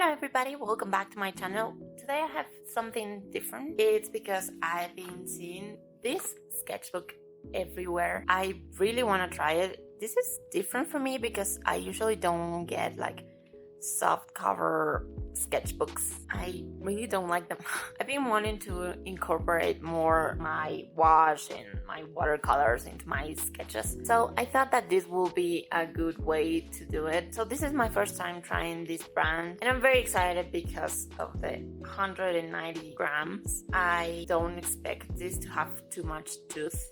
Hello everybody, welcome back to my channel. Today I have something different. It's because I've been seeing this sketchbook everywhere. I really want to try it. This is different for me because I usually don't get like soft cover sketchbooks. I really don't like them. I've been wanting to incorporate more my gouache and my watercolors into my sketches, so I thought that this will be a good way to do it. So this is my first time trying this brand and I'm very excited because of the 190 grams. I don't expect this to have too much tooth,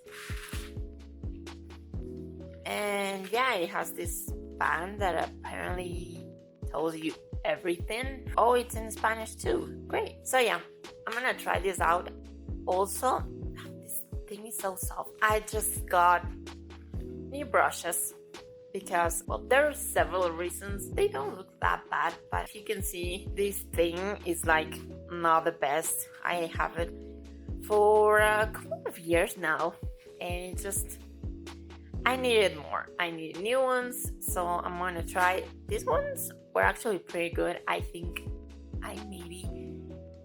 and yeah, it has this band that apparently tells you everything. Oh, it's in Spanish too. Great. So yeah, I'm gonna try this out. Also, this thing is so soft. I just got new brushes because, well, there are several reasons. They don't look that bad, but if you can see, this thing is like not the best. I have it for a couple of years now, and it just, I needed more. I needed new ones, so I'm gonna try. These ones were actually pretty good. I think I maybe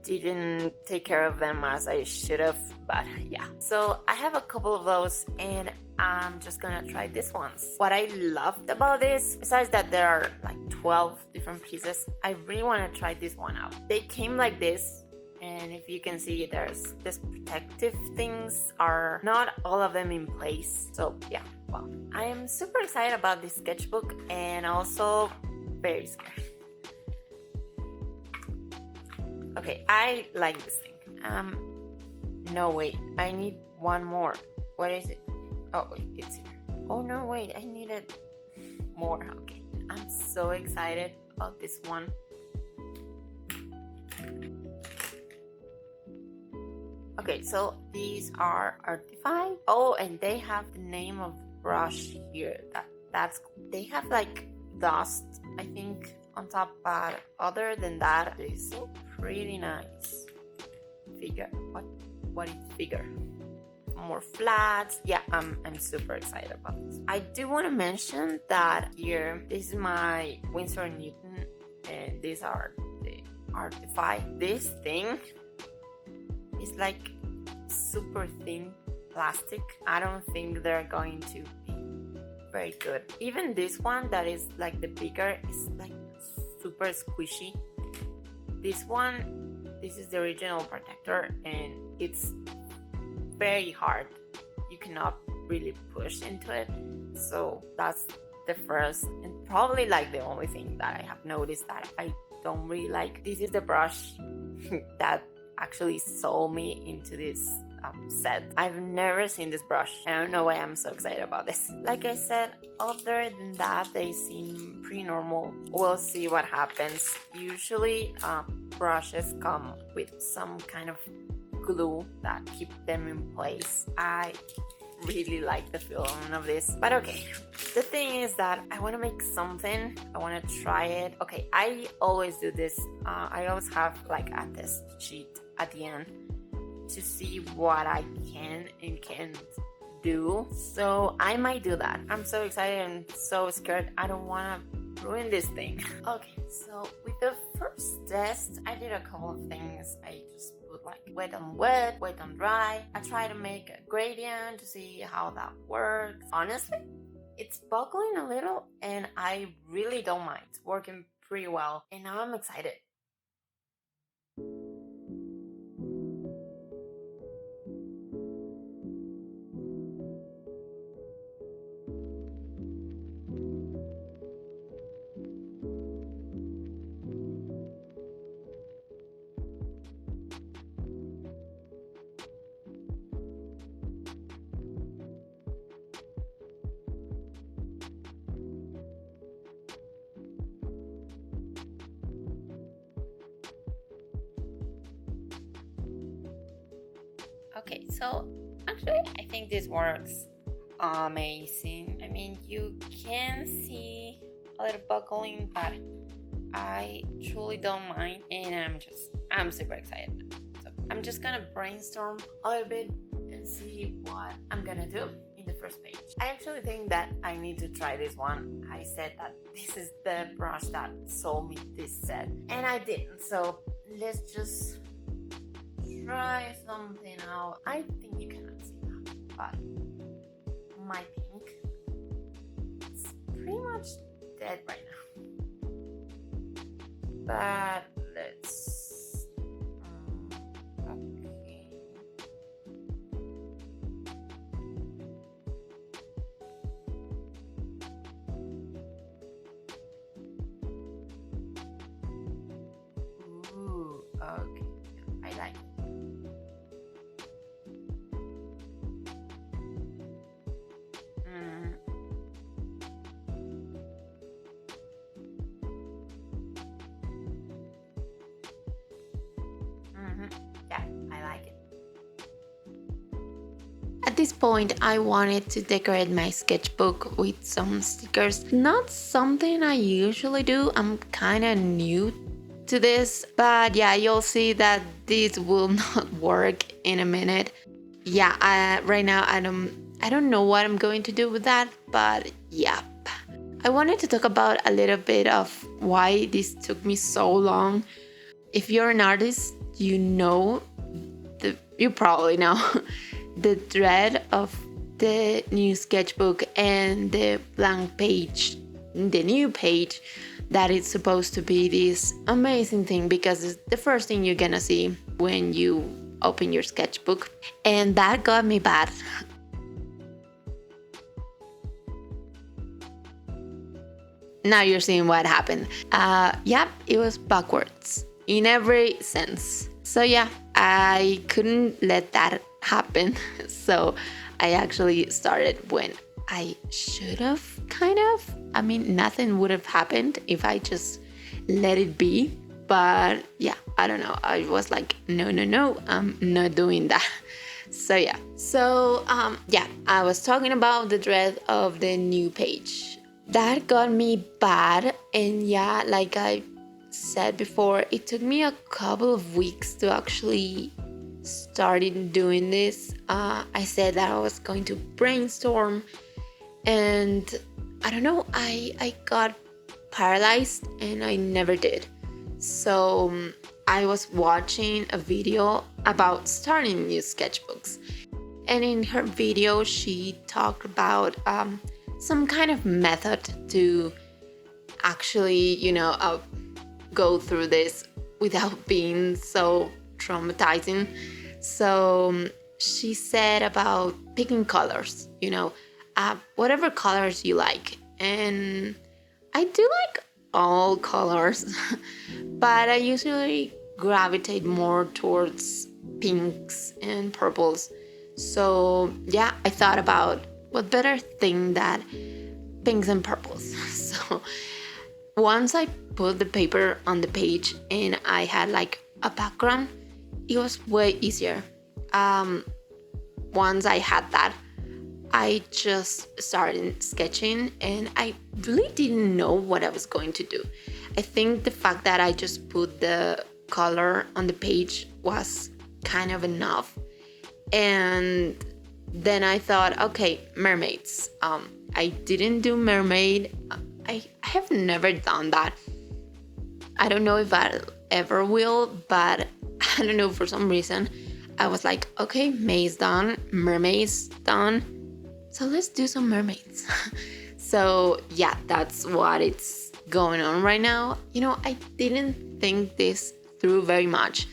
didn't take care of them as I should have, but yeah. So I have a couple of those and I'm just gonna try these ones. What I loved about this, besides that there are like 12 different pieces, I really want to try this one out. They came like this, and if you can see, there's this protective things, are not all of them in place. So yeah, well, I am super excited about this sketchbook and also very scared. Okay, I like this thing. No wait, I need one more. What is it? Oh wait, it's here. Oh no, wait, I needed more. Okay, I'm so excited about this one. Okay, so these are Artify. Oh, and they have the name of the brush here. That's cool. They have like dust, I think, on top, but other than that, it's pretty nice. Figure. What is figure? More flats. Yeah, I'm super excited about this. I do want to mention that here, this is my Winsor & Newton, and these are the Artify. This thing is like super thin plastic. I don't think they're going to be very good. Even this one that is like the bigger is like super squishy. This one, this is the original protector and it's very hard. You cannot really push into it. So that's the first and probably like the only thing that I have noticed that I don't really like. This is the brush that actually sold me into this set. I've never seen this brush. I don't know why I'm so excited about this. Like I said, other than that, they seem pretty normal. We'll see what happens. Usually brushes come with some kind of glue that keep them in place. I really like the feeling of this, but okay, the thing is that I want to make something. I want to try it. Okay, I always do this. I always have like a test sheet at the end to see what I can and can't do, so I might do that. I'm so excited and so scared. I don't want to ruin this thing. Okay, so with the first test, I did a couple of things. I just put like wet on wet, wet on dry. I try to make a gradient to see how that works. Honestly, it's buckling a little and I really don't mind. It's working pretty well and now I'm excited. Okay, so actually I think this works amazing. I mean, you can see a little buckling, but I truly don't mind and I'm super excited. So I'm just gonna brainstorm a little bit and see what I'm gonna do. in the first page. I actually think that I need to try this one. I said that this is the brush that sold me this set, and I didn't. So let's just try something out. I think you cannot see that, but my pink is pretty much dead right now. But let's okay. Ooh, okay. I like it. Yeah, I like it. At this point, I wanted to decorate my sketchbook with some stickers. Not something I usually do. I'm kind of new to this, but yeah, you'll see that this will not work in a minute. Yeah, right now I don't know what I'm going to do with that, but yeah. I wanted to talk about a little bit of why this took me so long. If you're an artist, you probably know the dread of the new sketchbook and the blank page, the new page, that it's supposed to be this amazing thing because it's the first thing you're gonna see when you open your sketchbook. And that got me bad. Now you're seeing what happened. Yeah, it was backwards in every sense. So yeah, I couldn't let that happen. So I actually started when I should have, kind of. I mean, nothing would have happened if I just let it be. But yeah, I don't know. I was like, no, I'm not doing that. So yeah. So yeah, I was talking about the dread of the new page. That got me bad. And yeah, like I said before, it took me a couple of weeks to actually started doing this. I said that I was going to brainstorm, and I don't know, I got paralyzed and I never did. So I was watching a video about starting new sketchbooks, and in her video she talked about some kind of method to actually, go through this without being so traumatizing. So she said about picking colors, whatever colors you like. And I do like all colors, but I usually gravitate more towards pinks and purples. So yeah, I thought about what better thing that pinks and purples. So once I put the paper on the page and I had like a background, it was way easier. Once I had that, I just started sketching, and I really didn't know what I was going to do. I think the fact that I just put the color on the page was kind of enough. And then I thought, okay, mermaids. I didn't do mermaid. I have never done that. I don't know if I ever will, but I don't know, for some reason I was like, okay, May's done, mermaids done, so let's do some mermaids. So yeah, that's what it's going on right now. I didn't think this through very much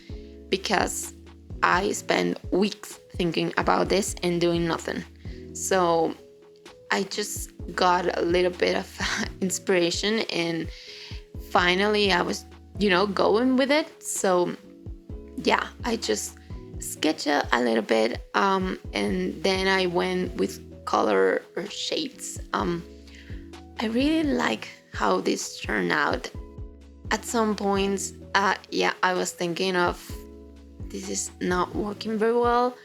because I spent weeks thinking about this and doing nothing. So I just got a little bit of inspiration, and finally I was, going with it. So yeah, I just sketched a little bit, and then I went with color or shades. I really like how this turned out. At some points, yeah, I was thinking of this is not working very well,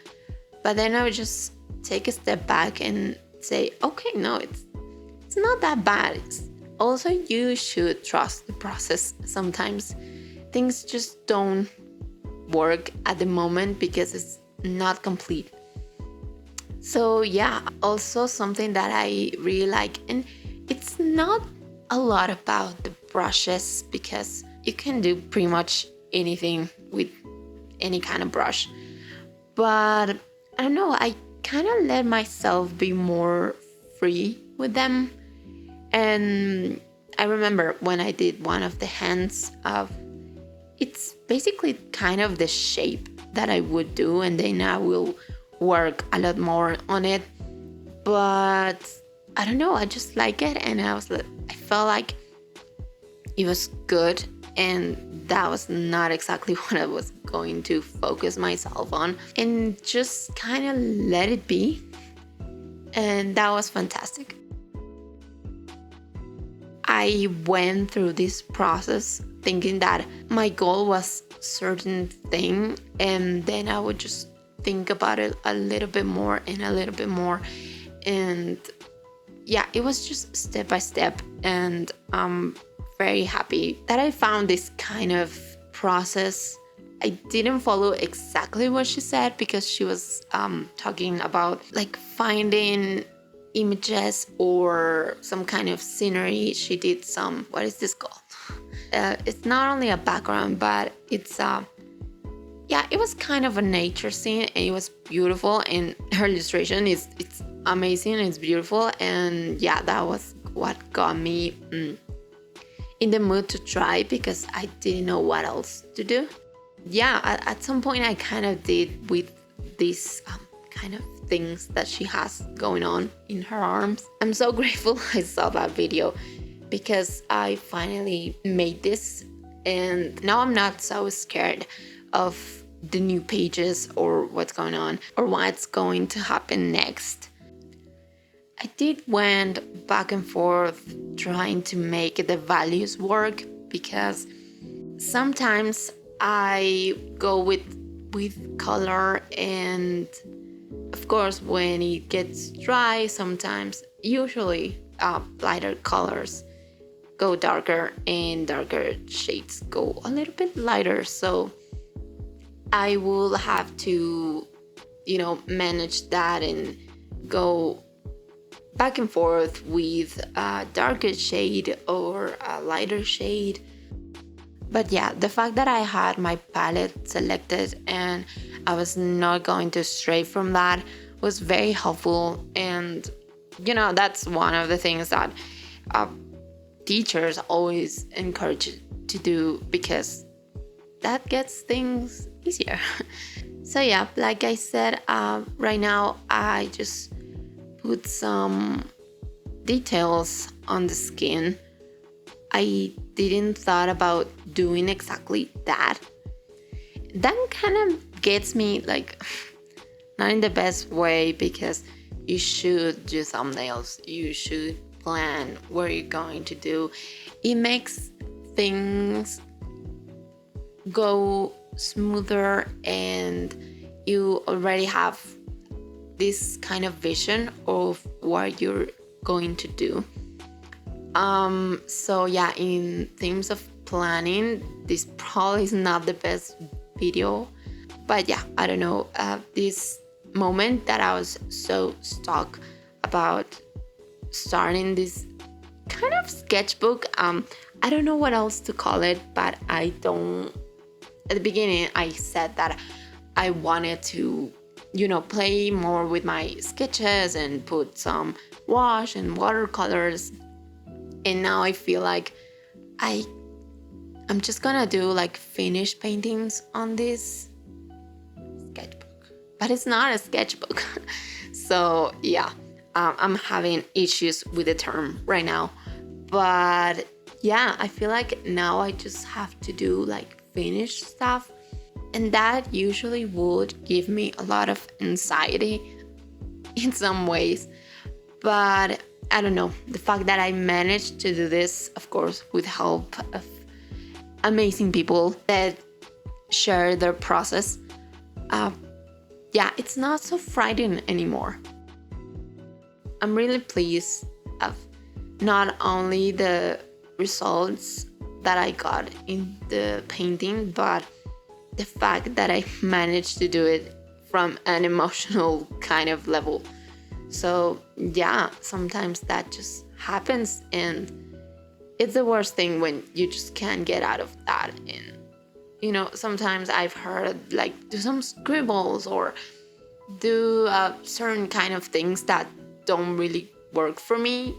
but then I would just take a step back and say, okay, no, it's not that bad. Also, you should trust the process. Sometimes things just don't work at the moment because it's not complete. So yeah, also something that I really like, and it's not a lot about the brushes because you can do pretty much anything with any kind of brush. But I don't know, I kind of let myself be more free with them. And I remember when I did one of the hands of, it's basically kind of the shape that I would do, and then I will work a lot more on it. But I don't know, I just like it, and I felt like it was good, and that was not exactly what I was going to focus myself on, and just kind of let it be. And that was fantastic. I went through this process thinking that my goal was certain thing, and then I would just think about it a little bit more and a little bit more. And yeah, it was just step by step, and I'm very happy that I found this kind of process. I didn't follow exactly what she said because she was talking about like finding images or some kind of scenery. She did some, what is this called? It's not only a background, but it's yeah, it was kind of a nature scene, and it was beautiful, and her illustration is, it's amazing, it's beautiful. And yeah, that was what got me in the mood to try, because I didn't know what else to do. Yeah, at some point I kind of did with these kind of things that she has going on in her arms. I'm so grateful I saw that video, because I finally made this, and now I'm not so scared of the new pages or what's going on or what's going to happen next. I did went back and forth trying to make the values work, because sometimes I go with color, and of course when it gets dry, sometimes, usually lighter colors go darker and darker shades go a little bit lighter. So I will have to, manage that and go back and forth with a darker shade or a lighter shade. But yeah, the fact that I had my palette selected and I was not going to stray from that was very helpful. And that's one of the things that teachers always encourage you to do, because that gets things easier. So yeah, like I said, right now I just put some details on the skin. I didn't thought about doing exactly that. That kind of gets me like not in the best way, because you should do thumbnails, you should plan what you're going to do. It makes things go smoother, and you already have this kind of vision of what you're going to do. So yeah, in terms of planning, this probably is not the best video, but yeah, I don't know, this moment that I was so stuck about starting this kind of sketchbook, I don't know what else to call it, but at the beginning I said that I wanted to play more with my sketches and put some wash and watercolors. And now I feel like I'm just gonna do like finished paintings on this sketchbook, but it's not a sketchbook. So yeah, I'm having issues with the term right now. But yeah, I feel like now I just have to do like finished stuff, and that usually would give me a lot of anxiety in some ways. But I don't know, the fact that I managed to do this, of course, with help of amazing people that share their process, yeah, it's not so frightening anymore. I'm really pleased of not only the results that I got in the painting, but the fact that I managed to do it from an emotional kind of level. So yeah, sometimes that just happens, and it's the worst thing when you just can't get out of that. And sometimes I've heard like do some scribbles or do certain kind of things that don't really work for me.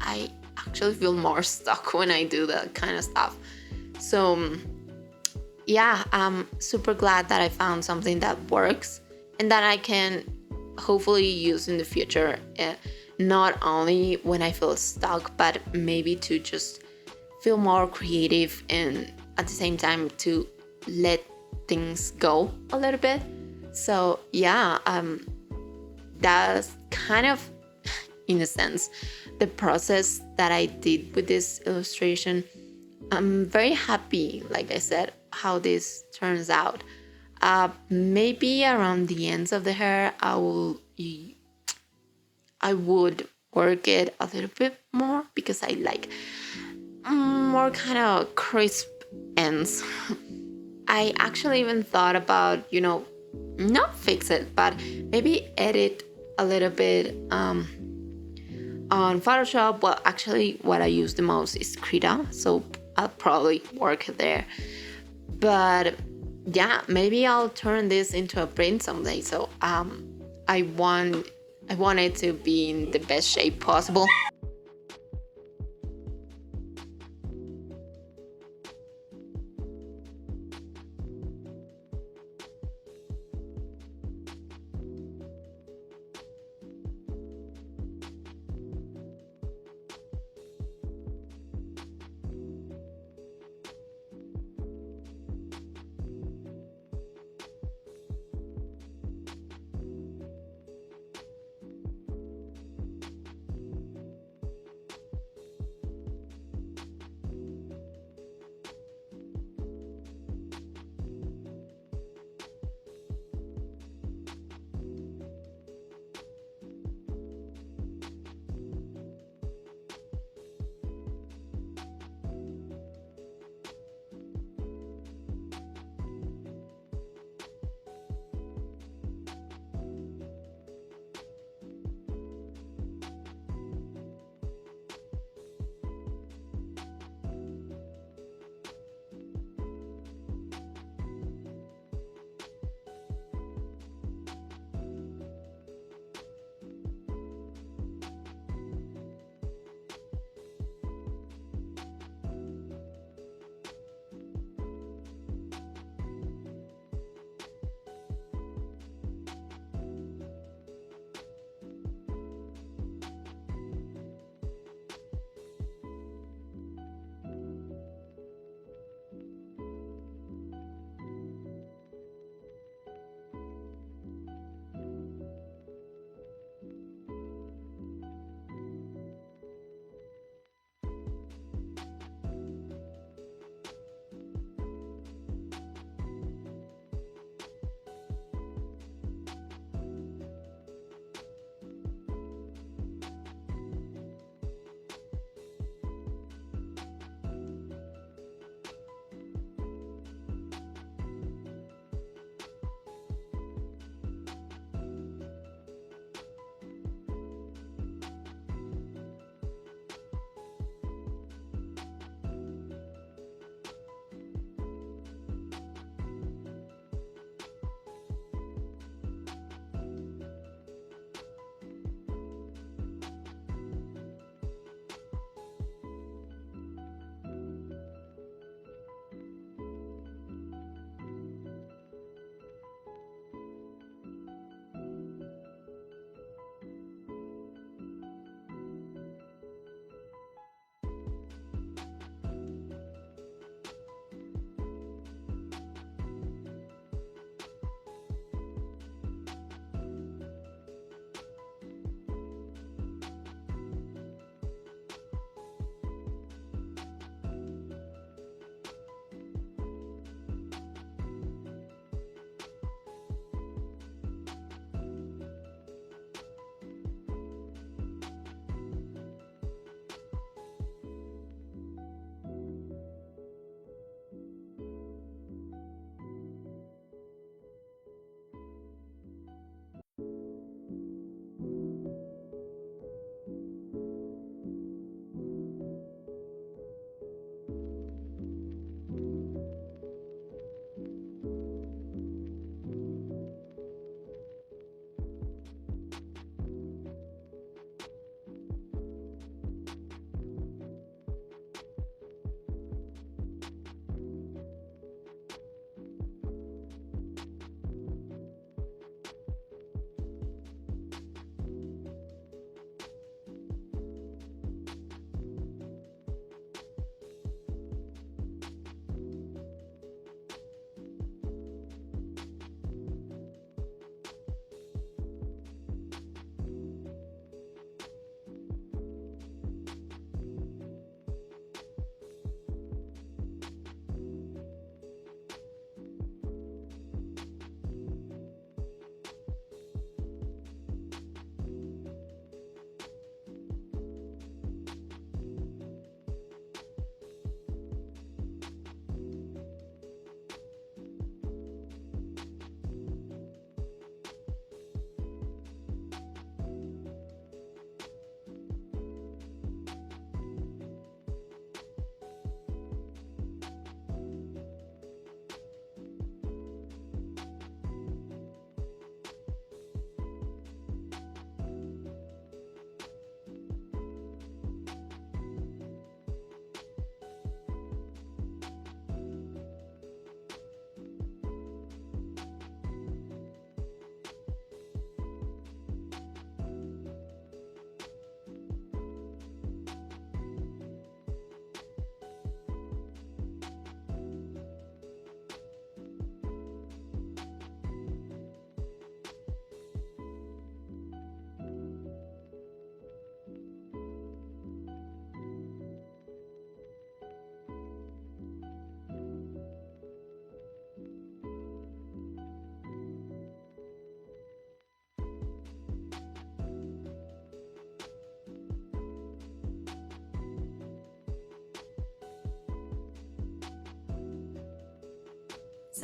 I actually feel more stuck when I do that kind of stuff. So yeah, I'm super glad that I found something that works and that I can hopefully use in the future. Not only when I feel stuck, but maybe to just feel more creative and at the same time to let things go a little bit. So yeah, that's kind of, in a sense, the process that I did with this illustration. I'm very happy, like I said, how this turns out. Maybe around the ends of the hair, I would work it a little bit more because I like more kind of crisp ends. I actually even thought about, not fix it, but maybe edit a little bit on Photoshop. Well, actually, what I use the most is Krita, so I'll probably work there. But yeah, maybe I'll turn this into a print someday. So I want it to be in the best shape possible.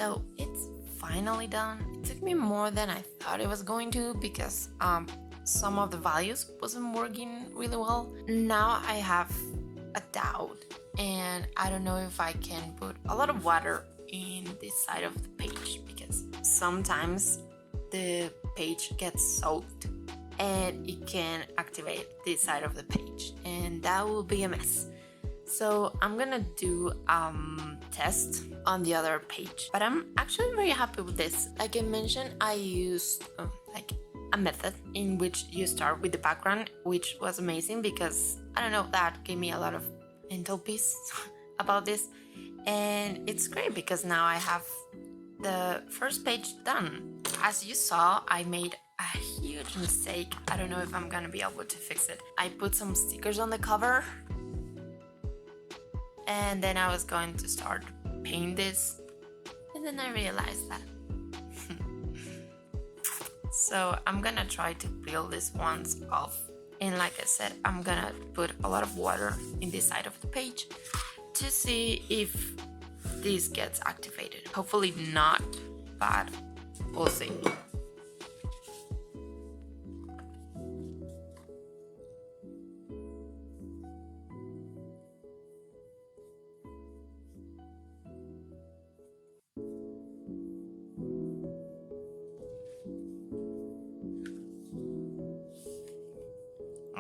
So it's finally done. It took me more than I thought it was going to because some of the values wasn't working really well. Now I have a doubt, and I don't know if I can put a lot of water in this side of the page because sometimes the page gets soaked and it can activate this side of the page, and that will be a mess. So I'm gonna do test on the other page, but I'm actually very happy with this. Like I mentioned, I used like a method in which you start with the background, which was amazing because I don't know, that gave me a lot of mental peace about this, and it's great because now I have the first page done. As you saw, I made a huge mistake. I don't know if I'm gonna be able to fix it. I put some stickers on the cover, and then I was going to start paint this, and then I realized that. So I'm gonna try to peel this ones off, and like I said, I'm gonna put a lot of water in this side of the page to see if this gets activated. Hopefully not, but we'll see.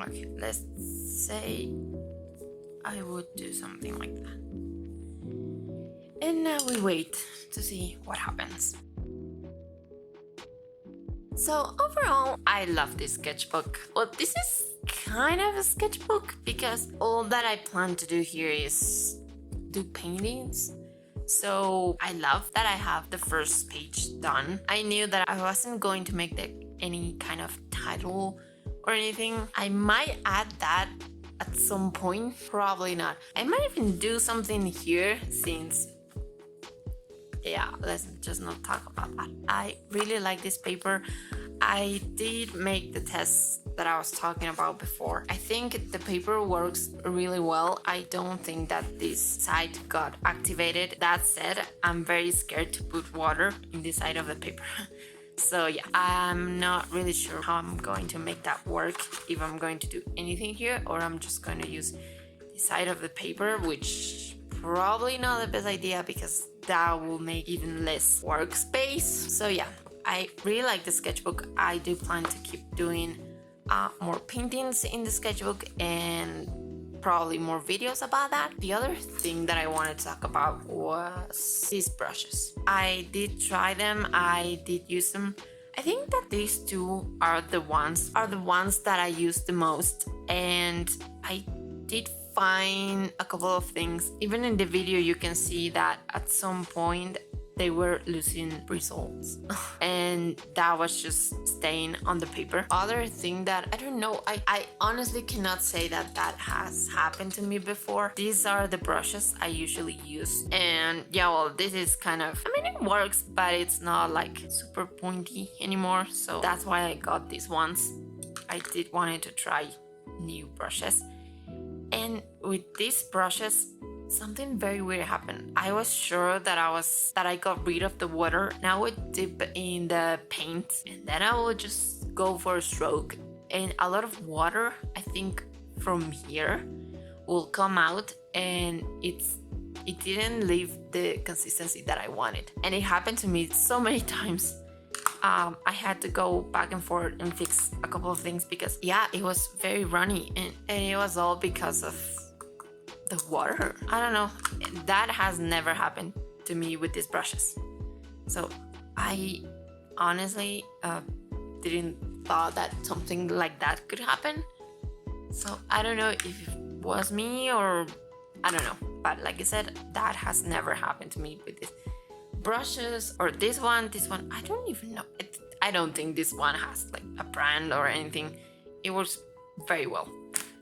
Okay, let's say I would do something like that. And now we wait to see what happens. So overall, I love this sketchbook. Well, this is kind of a sketchbook because all that I plan to do here is do paintings. So I love that I have the first page done. I knew that I wasn't going to make any kind of title or anything. I might add that at some point, probably not. I might even do something here since, yeah, let's just not talk about that. I really like this paper. I did make the tests that I was talking about before. I think the paper works really well. I don't think that this side got activated. That said, I'm very scared to put water in this side of the paper. So yeah, I'm not really sure how I'm going to make that work, if I'm going to do anything here or I'm just going to use the side of the paper, which probably not the best idea because that will make even less workspace. So yeah, I really like the sketchbook. I do plan to keep doing more paintings in the sketchbook and probably more videos about that. The other thing that I wanted to talk about was these brushes. I did try them, I did use them. I think that these two are the ones that I use the most, and I did find a couple of things. Even in the video you can see that at some point they were losing results and that was just staying on the paper. Other thing that I don't know, I honestly cannot say that has happened to me before. These are the brushes I usually use, and yeah, well, this is kind of, I mean, it works, but it's not like super pointy anymore, so that's why I got these ones. I did wanted to try new brushes, and with these brushes something very weird happened. I was sure that I got rid of the water, and I would dip in the paint and then I would just go for a stroke, and a lot of water, I think from here, will come out, and it didn't leave the consistency that I wanted. And it happened to me so many times. I had to go back and forth and fix a couple of things because yeah, it was very runny, and it was all because of the water. I don't know, that has never happened to me with these brushes. So I honestly didn't thought that something like that could happen. So I don't know if it was me or I don't know, but like I said, that has never happened to me with these brushes or this one. I don't even know. I don't think this one has like a brand or anything. It works very well.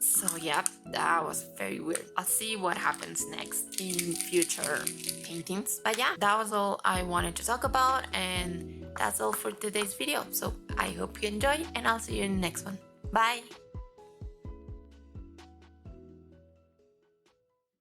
So yeah, that was very weird. I'll see what happens next in future paintings. But yeah, that was all I wanted to talk about, and that's all for today's video. So I hope you enjoy, and I'll see you in the next one. Bye!